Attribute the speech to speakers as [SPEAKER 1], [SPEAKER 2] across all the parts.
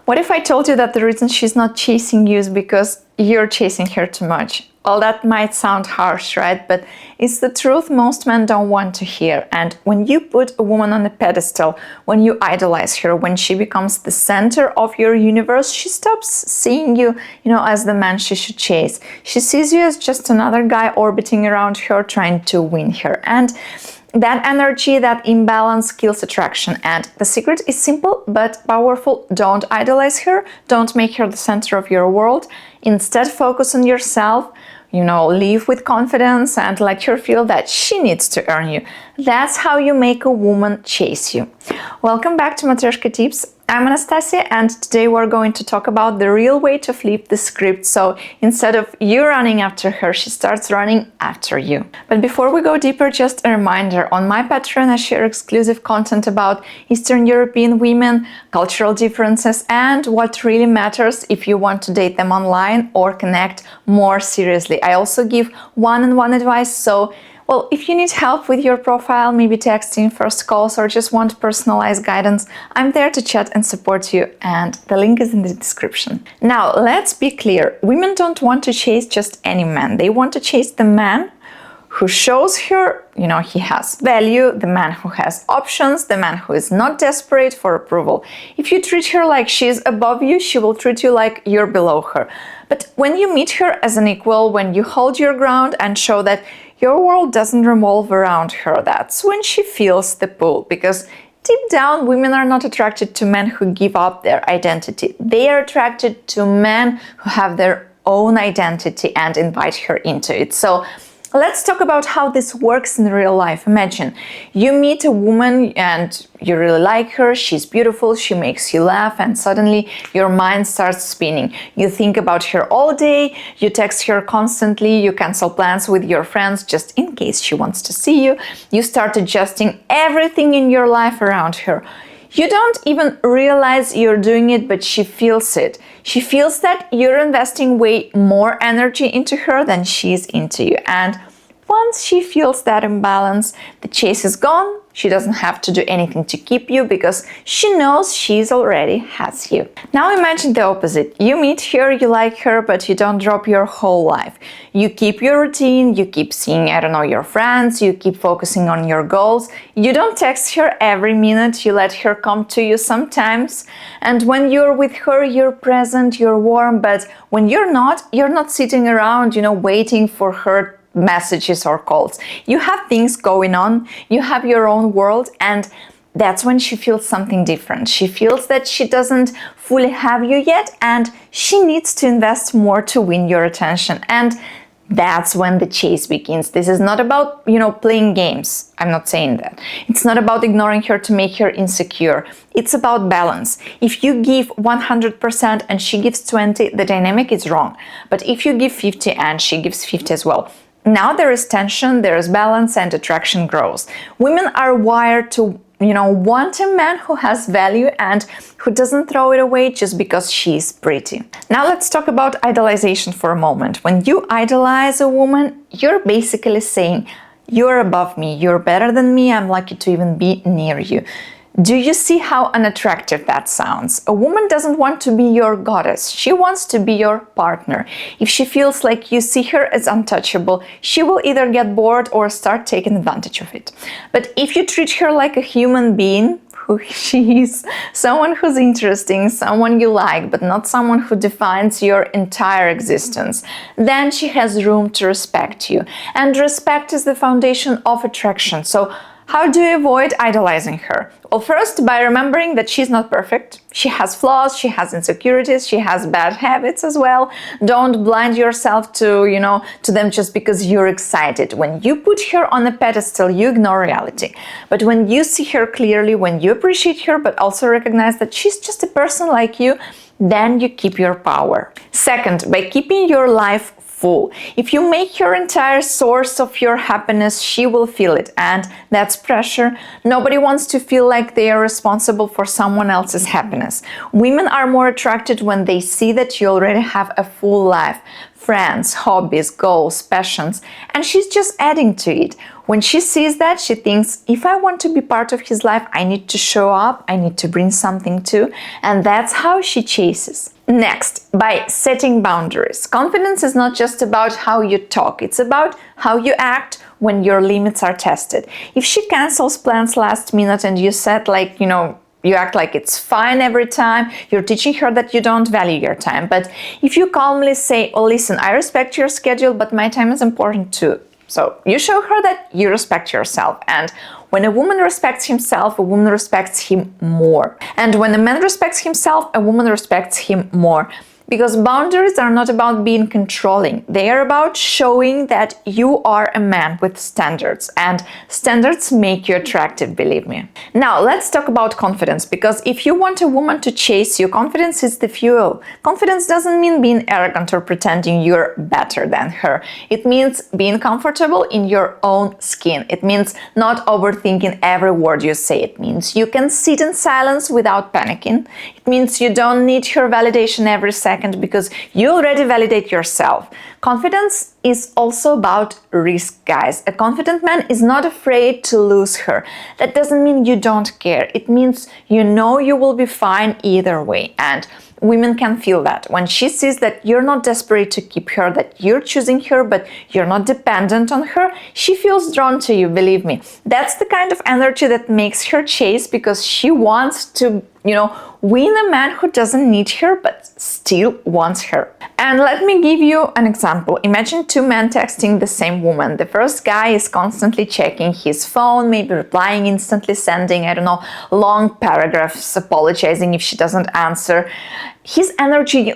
[SPEAKER 1] What if I told you that the reason she's not chasing you is because you're chasing her too much? Well, that might sound harsh, right? But it's the truth most men don't want to hear. And when you put a woman on a pedestal, when you idolize her, when she becomes the center of your universe, she stops seeing you, as the man she should chase. She sees you as just another guy orbiting around her, trying to win her. And that energy, that imbalance kills attraction. And the secret is simple but powerful. Don't idolize her. Don't make her the center of your world. Instead, focus on yourself. Live with confidence and let her feel that she needs to earn you. That's how you make a woman chase you. Welcome back to Matryoshka Tips. I'm Anastasia, and today we're going to talk about the real way to flip the script. So instead of you running after her, she starts running after you. But before we go deeper, just a reminder, on my Patreon I share exclusive content about Eastern European women, cultural differences, and what really matters if you want to date them online or connect more seriously. I also give one-on-one advice, so if you need help with your profile, maybe texting first calls or just want personalized guidance, I'm there to chat and support you, and the link is in the description. Now, let's be clear. Women don't want to chase just any man. They want to chase the man who shows her, he has value, the man who has options, the man who is not desperate for approval. If you treat her like she's above you, she will treat you like you're below her. But when you meet her as an equal, when you hold your ground and show that your world doesn't revolve around her, that's when she feels the pull. Because deep down, women are not attracted to men who give up their identity. They are attracted to men who have their own identity and invite her into it. So let's talk about how this works in real life. Imagine you meet a woman and you really like her, she's beautiful, she makes you laugh, and suddenly your mind starts spinning. You think about her all day, you text her constantly, you cancel plans with your friends just in case she wants to see you. You start adjusting everything in your life around her. You don't even realize you're doing it, but she feels it. She feels that you're investing way more energy into her than she's into you. And once she feels that imbalance, the chase is gone. She doesn't have to do anything to keep you because she knows she's already has you. Now imagine the opposite. You meet her, you like her, but you don't drop your whole life. You keep your routine, you keep seeing, your friends, you keep focusing on your goals. You don't text her every minute, you let her come to you sometimes. And when you're with her, you're present, you're warm, but when you're not sitting around, waiting for her messages or calls. You have things going on, you have your own world, and that's when she feels something different. She feels that she doesn't fully have you yet, and she needs to invest more to win your attention. And that's when the chase begins. This is not about, playing games. I'm not saying that. It's not about ignoring her to make her insecure. It's about balance. If you give 100% and she gives 20, the dynamic is wrong. But if you give 50 and she gives 50 as well, now there is tension, there is balance, and attraction grows. Women are wired to, want a man who has value and who doesn't throw it away just because she's pretty. Now let's talk about idolization for a moment. When you idolize a woman, you're basically saying, you're above me, you're better than me, I'm lucky to even be near you. Do you see how unattractive that sounds? A woman doesn't want to be your goddess. She wants to be your partner. If she feels like you see her as untouchable, she will either get bored or start taking advantage of it. But if you treat her like a human being, who she is, someone who's interesting, someone you like, but not someone who defines your entire existence, then she has room to respect you. And respect is the foundation of attraction. So how do you avoid idolizing her? Well, first, by remembering that she's not perfect. She has flaws, she has insecurities, she has bad habits as well. Don't blind yourself to them just because you're excited. When you put her on a pedestal, you ignore reality. But when you see her clearly, when you appreciate her, but also recognize that she's just a person like you, then you keep your power. Second, by keeping your life full. If you make her entire source of your happiness, she will feel it, and that's pressure. Nobody wants to feel like they are responsible for someone else's happiness. Women are more attracted when they see that you already have a full life, friends, hobbies, goals, passions, and she's just adding to it. When she sees that, she thinks, if I want to be part of his life, I need to show up, I need to bring something too, and that's how she chases. Next, by setting boundaries. Confidence is not just about how you talk, it's about how you act when your limits are tested. If she cancels plans last minute and you said you act like it's fine every time, you're teaching her that you don't value your time. But if you calmly say, oh listen, I respect your schedule, but my time is important too. So you show her that you respect yourself. And when a woman respects himself, a woman respects him more. And when a man respects himself, a woman respects him more. Because boundaries are not about being controlling. They are about showing that you are a man with standards, and standards make you attractive, believe me. Now, let's talk about confidence, because if you want a woman to chase you, confidence is the fuel. Confidence doesn't mean being arrogant or pretending you're better than her. It means being comfortable in your own skin. It means not overthinking every word you say. It means you can sit in silence without panicking. It means you don't need her validation every second because you already validate yourself. Confidence is also about risk, guys. A confident man is not afraid to lose her. That doesn't mean you don't care. It means you know you will be fine either way. And women can feel that. When she sees that you're not desperate to keep her, that you're choosing her, but you're not dependent on her, she feels drawn to you, believe me. That's the kind of energy that makes her chase, because she wants to, win a man who doesn't need her but still wants her. And let me give you an example. Imagine two men texting the same woman. The first guy is constantly checking his phone, maybe replying instantly, sending, long paragraphs, apologizing if she doesn't answer. His energy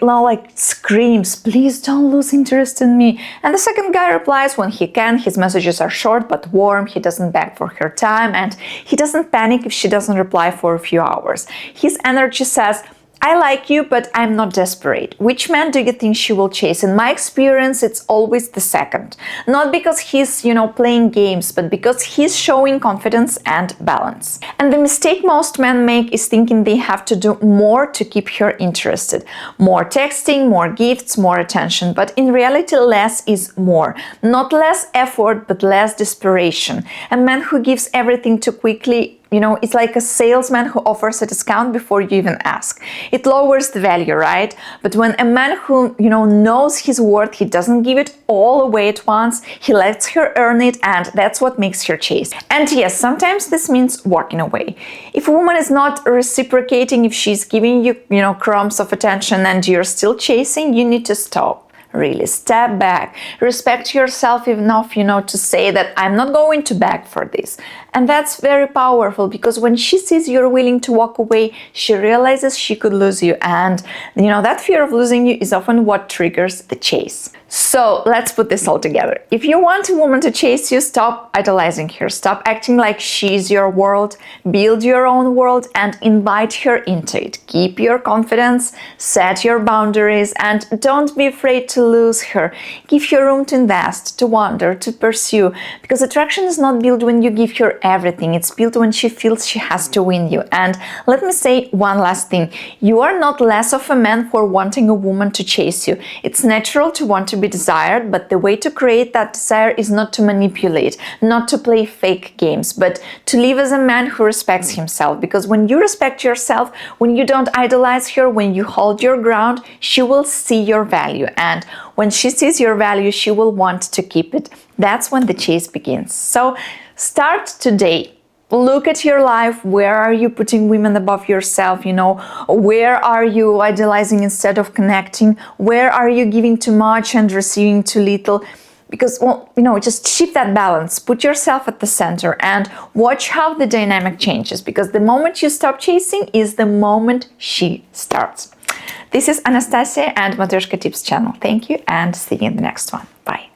[SPEAKER 1] screams, please don't lose interest in me. And the second guy replies when he can. His messages are short but warm. He doesn't beg for her time, and he doesn't panic if she doesn't reply for a few hours. His energy says, I like you, but I'm not desperate. Which man do you think she will chase? In my experience, it's always the second. Not because he's, playing games, but because he's showing confidence and balance. And the mistake most men make is thinking they have to do more to keep her interested. More texting, more gifts, more attention. But in reality, less is more. Not less effort, but less desperation. A man who gives everything too quickly, it's like a salesman who offers a discount before you even ask. It lowers the value, right? But when a man who, knows his worth, he doesn't give it all away at once, he lets her earn it, and that's what makes her chase. And yes, sometimes this means walking away. If a woman is not reciprocating, if she's giving you, crumbs of attention and you're still chasing, you need to stop. Really, step back. Respect yourself enough, to say that I'm not going to beg for this. And that's very powerful, because when she sees you're willing to walk away, she realizes she could lose you. And, that fear of losing you is often what triggers the chase. So let's put this all together. If you want a woman to chase you, stop idolizing her. Stop acting like she's your world. Build your own world and invite her into it. Keep your confidence, set your boundaries, and don't be afraid to lose her. Give her room to invest, to wander, to pursue. Because attraction is not built when you give her everything. It's built when she feels she has to win you. And let me say one last thing. You are not less of a man for wanting a woman to chase you. It's natural to want to be desired, but the way to create that desire is not to manipulate, not to play fake games, but to live as a man who respects himself. Because when you respect yourself, when you don't idolize her, when you hold your ground, she will see your value. And when she sees your value, she will want to keep it. That's when the chase begins. So start today. Look at your life. Where are you putting women above yourself? Where are you idolizing instead of connecting? Where are you giving too much and receiving too little? Because, just shift that balance. Put yourself at the center and watch how the dynamic changes. Because the moment you stop chasing is the moment she starts. This is Anastasia and Matryoshka Tips channel. Thank you, and see you in the next one. Bye.